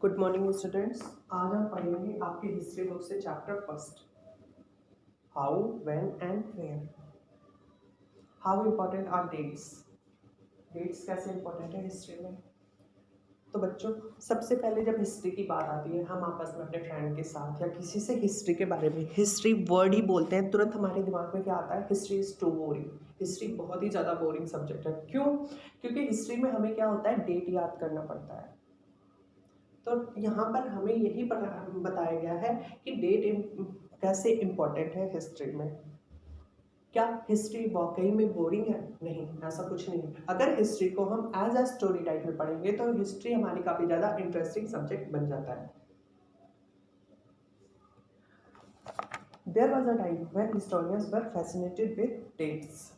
Good morning students. आज हम पढ़ेंगे आपके हिस्ट्री बुक से chapter first, how, when and where. How important are dates. Dates कैसे इम्पोर्टेंट है हिस्ट्री में। तो बच्चों, सबसे पहले जब हिस्ट्री की बात आती है, हम आपस में अपने फ्रेंड के साथ या किसी से हिस्ट्री के बारे में हिस्ट्री वर्ड ही बोलते हैं, तुरंत हमारे दिमाग में क्या आता है? History is too boring. History बहुत ही ज़्यादा बोरिंग सब्जेक्ट है। क्यों? क्योंकि हिस्ट्री में हमें क्या होता है? डेट याद करना पड़ता है। तो यहाँ पर हमें यही बताया गया है कि कैसे इम्पोर्टेंट है हिस्ट्री में। क्या हिस्ट्री वाकई में बोरिंग है? नहीं, ऐसा कुछ नहीं है। अगर हिस्ट्री को हम एज अ स्टोरी टाइप में पढ़ेंगे तो हिस्ट्री हमारी काफ़ी ज़्यादा इंटरेस्टिंग सब्जेक्ट बन जाता है। There was a time when historians were fascinated with dates.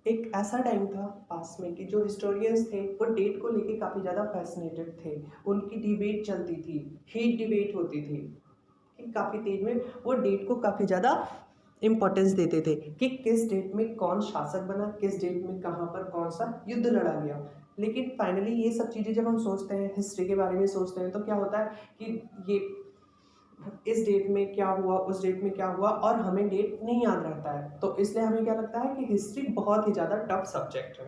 एक ऐसा टाइम था पास में कि जो हिस्टोरियंस थे वो डेट को लेके काफ़ी ज़्यादा फैसिनेटेड थे। उनकी डिबेट चलती थी, हीट डिबेट होती थी कि काफ़ी तेज में वो डेट को काफ़ी ज़्यादा इम्पोर्टेंस देते थे कि किस डेट में कौन शासक बना, किस डेट में कहाँ पर कौन सा युद्ध लड़ा गया। लेकिन फाइनली ये सब चीज़ें जब हम सोचते हैं, हिस्ट्री के बारे में सोचते हैं, तो क्या होता है कि ये इस डेट में क्या हुआ, उस डेट में क्या हुआ, और हमें डेट नहीं याद रहता है। तो इसलिए हमें क्या लगता है कि हिस्ट्री बहुत ही ज़्यादा टफ सब्जेक्ट है।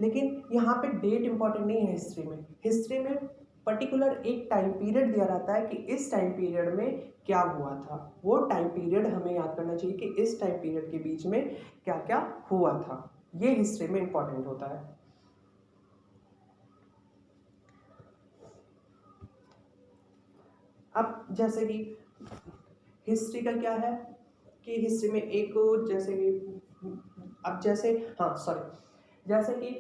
लेकिन यहाँ पे डेट इंपॉर्टेंट नहीं है हिस्ट्री में। हिस्ट्री में पर्टिकुलर एक टाइम पीरियड दिया रहता है कि इस टाइम पीरियड में क्या हुआ था। वो टाइम पीरियड हमें याद करना चाहिए कि इस टाइम पीरियड के बीच में क्या क्या हुआ था। ये हिस्ट्री में इंपॉर्टेंट होता है। अब जैसे कि हिस्ट्री का क्या है कि हिस्ट्री में एक जैसे कि अब जैसे हाँ सॉरी जैसे कि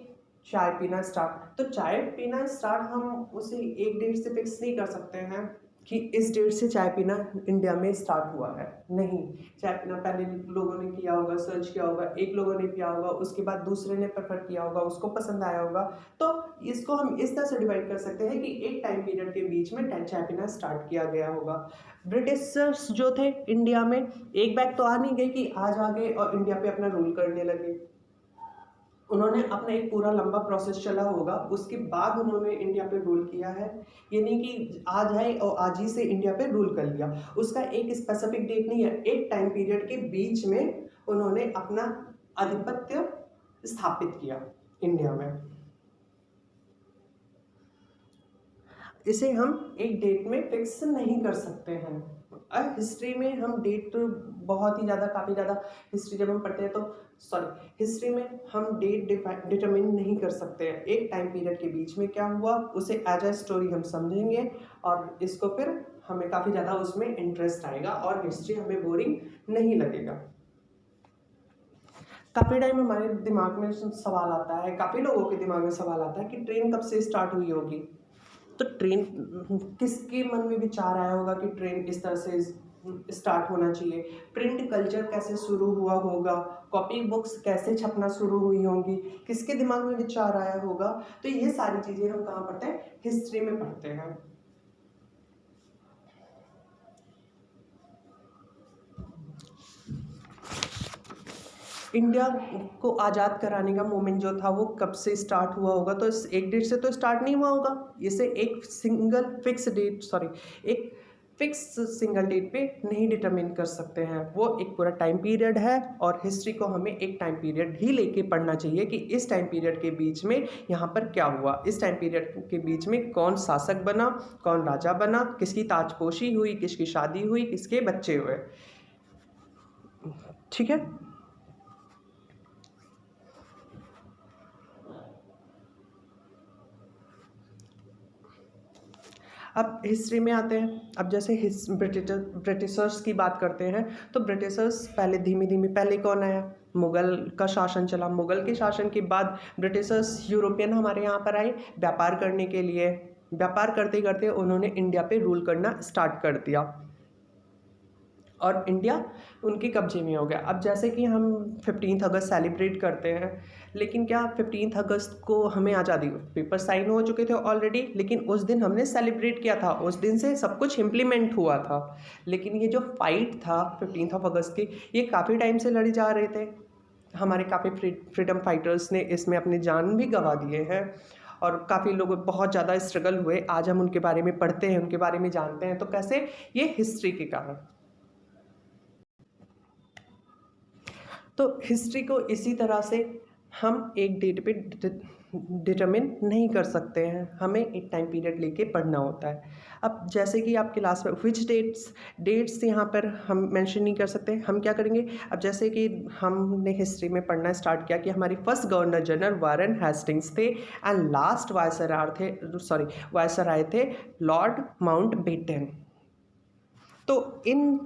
चाय पीना स्टार्ट, तो चाय पीना स्टार्ट हम उसे एक डेट से फिक्स नहीं कर सकते हैं कि इस डेट से चाय पीना इंडिया में स्टार्ट हुआ है। नहीं, चाय पीना पहले लोगों ने किया होगा, सर्च किया होगा, एक लोगों ने पिया होगा, उसके बाद दूसरे ने प्रेफर किया होगा, उसको पसंद आया होगा। तो इसको हम इस तरह से डिवाइड कर सकते हैं कि एक टाइम पीरियड के बीच में चाय पीना स्टार्ट किया गया होगा। ब्रिटिशर्स जो थे इंडिया में, एक बैग तो आ नहीं गए कि आज आ गए और इंडिया पे अपना रूल करने लगे। उन्होंने अपना एक पूरा लंबा प्रोसेस चला होगा, उसके बाद उन्होंने इंडिया पे रूल किया है। ये नहीं कि आज आए और आज ही से इंडिया पे रूल कर लिया। उसका एक स्पेसिफिक डेट नहीं है, एक टाइम पीरियड के बीच में उन्होंने अपना आधिपत्य स्थापित किया इंडिया में। इसे हम एक डेट में फिक्स नहीं कर सकते हैं। हिस्ट्री में हम डेट बहुत ही ज़्यादा काफ़ी ज़्यादा हिस्ट्री जब हम पढ़ते हैं तो हिस्ट्री में हम डेट डिटरमिन नहीं कर सकते हैं। एक टाइम पीरियड के बीच में क्या हुआ उसे एज अ स्टोरी हम समझेंगे और इसको फिर हमें काफ़ी ज़्यादा उसमें इंटरेस्ट आएगा और हिस्ट्री हमें बोरिंग नहीं लगेगा। काफ़ी टाइम हमारे दिमाग में सवाल आता है, काफ़ी लोगों के दिमाग में सवाल आता है कि ट्रेन कब से स्टार्ट हुई होगी। तो ट्रेन, किसके मन में विचार आया होगा कि ट्रेन इस तरह से स्टार्ट होना चाहिए। प्रिंट कल्चर कैसे शुरू हुआ होगा, कॉपी बुक्स कैसे छपना शुरू हुई होंगी, किसके दिमाग में विचार आया होगा। तो ये सारी चीज़ें हम कहाँ पढ़ते हैं? हिस्ट्री में पढ़ते हैं। इंडिया को आज़ाद कराने का मूवमेंट जो था वो कब से स्टार्ट हुआ होगा? तो इस एक डेट से तो स्टार्ट नहीं हुआ होगा। इसे एक फिक्स सिंगल डेट पे नहीं डिटरमिन कर सकते हैं। वो एक पूरा टाइम पीरियड है और हिस्ट्री को हमें एक टाइम पीरियड ही लेके पढ़ना चाहिए कि इस टाइम पीरियड के बीच में यहाँ पर क्या हुआ, इस टाइम पीरियड के बीच में कौन शासक बना, कौन राजा बना, किसकी ताजपोशी हुई, किसकी शादी हुई, किसके बच्चे हुए। ठीक है। अब हिस्ट्री में आते हैं। अब जैसे ब्रिटिशर्स की बात करते हैं तो ब्रिटिशर्स पहले धीमे धीमे, पहले कौन आया? मुगल का शासन चला। मुगल के शासन के बाद ब्रिटिशर्स यूरोपियन हमारे यहाँ पर आए व्यापार करने के लिए। व्यापार करते करते उन्होंने इंडिया पे रूल करना स्टार्ट कर दिया और इंडिया उनके कब्जे में हो गया। अब जैसे कि हम 15 अगस्त सेलिब्रेट करते हैं, लेकिन क्या 15 अगस्त को हमें आज़ादी, पेपर साइन हो चुके थे ऑलरेडी, लेकिन उस दिन हमने सेलिब्रेट किया था, उस दिन से सब कुछ इम्प्लीमेंट हुआ था। लेकिन ये जो फाइट था 15 अगस्त की, ये काफ़ी टाइम से लड़े जा रहे थे। हमारे काफ़ी फ्रीडम फाइटर्स ने इसमें अपनी जान भी गंवा दिए हैं और काफ़ी लोग बहुत ज़्यादा स्ट्रगल हुए, आज हम उनके बारे में पढ़ते हैं, उनके बारे में जानते हैं। तो कैसे? ये हिस्ट्री के कारण। तो हिस्ट्री को इसी तरह से हम एक डेट पे डिटरमिन नहीं कर सकते हैं, हमें एक टाइम पीरियड लेके पढ़ना होता है। अब जैसे कि आप क्लास में विच डेट्स यहाँ पर हम मेंशन नहीं कर सकते, हम क्या करेंगे? अब जैसे कि हमने हिस्ट्री में पढ़ना स्टार्ट किया कि हमारी first governor general Warren Hastings थे एंड लास्ट वायसराय थे लॉर्ड माउंटबेटन। तो इन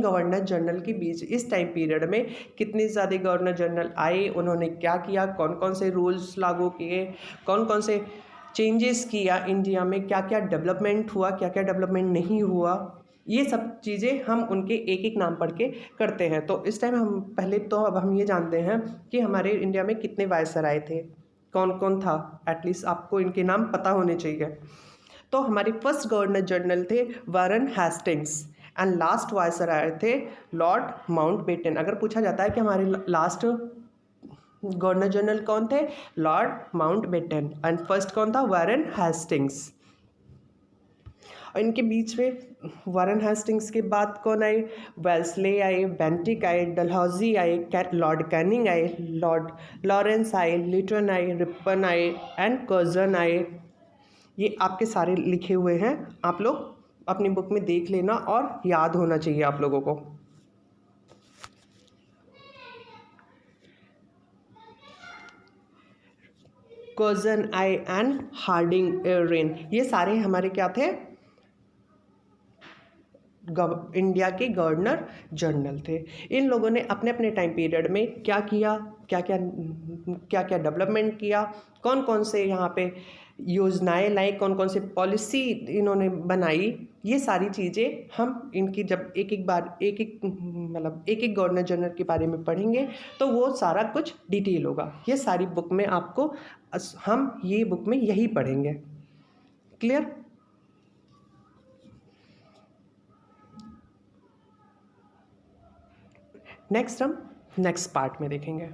गवर्नर जनरल के बीच इस टाइम पीरियड में कितने ज़्यादा गवर्नर जनरल आए, उन्होंने क्या किया, कौन कौन से रूल्स लागू किए, कौन कौन से चेंजेस किया इंडिया में, क्या क्या डेवलपमेंट हुआ, क्या क्या डेवलपमेंट नहीं हुआ, ये सब चीज़ें हम उनके एक एक नाम पढ़ के करते हैं। तो इस टाइम हम पहले तो अब हम ये जानते हैं कि हमारे इंडिया में कितने वायसराय थे, कौन कौन था, एटलीस्ट आपको इनके नाम पता होने चाहिए। तो हमारे फर्स्ट गवर्नर जनरल थे Warren Hastings and last viceroy थे लॉर्ड माउंटबेटन। अगर पूछा जाता है कि हमारे लास्ट गवर्नर जनरल कौन थे? Lord Mountbatten. एंड फर्स्ट कौन था? Warren Hastings. और इनके बीच में वारन हेस्टिंग्स के बाद कौन आए? वेल्सले आए, बेंटिक आए, डलहौजी आए, लॉर्ड कैनिंग आए, लॉर्ड लॉरेंस आए, लिटन आए, रिपन आए एंड कर्जन आए। ये आपके सारे लिखे हुए हैं, आप लोग अपनी बुक में देख लेना और याद होना चाहिए आप लोगों को। कर्जन आई एंड हार्डिंग एयररेन, ये सारे हमारे क्या थे? इंडिया के गवर्नर जनरल थे। इन लोगों ने अपने अपने टाइम पीरियड में क्या किया, क्या क्या डेवलपमेंट किया, कौन कौन से यहाँ पे योजनाएं लाई, कौन कौन से पॉलिसी इन्होंने बनाई, ये सारी चीज़ें हम इनकी जब एक एक गवर्नर जनरल के बारे में पढ़ेंगे तो वो सारा कुछ डिटेल होगा। ये सारी बुक में आपको हम ये बुक में यही पढ़ेंगे। क्लियर? नेक्स्ट हम नेक्स्ट पार्ट में देखेंगे।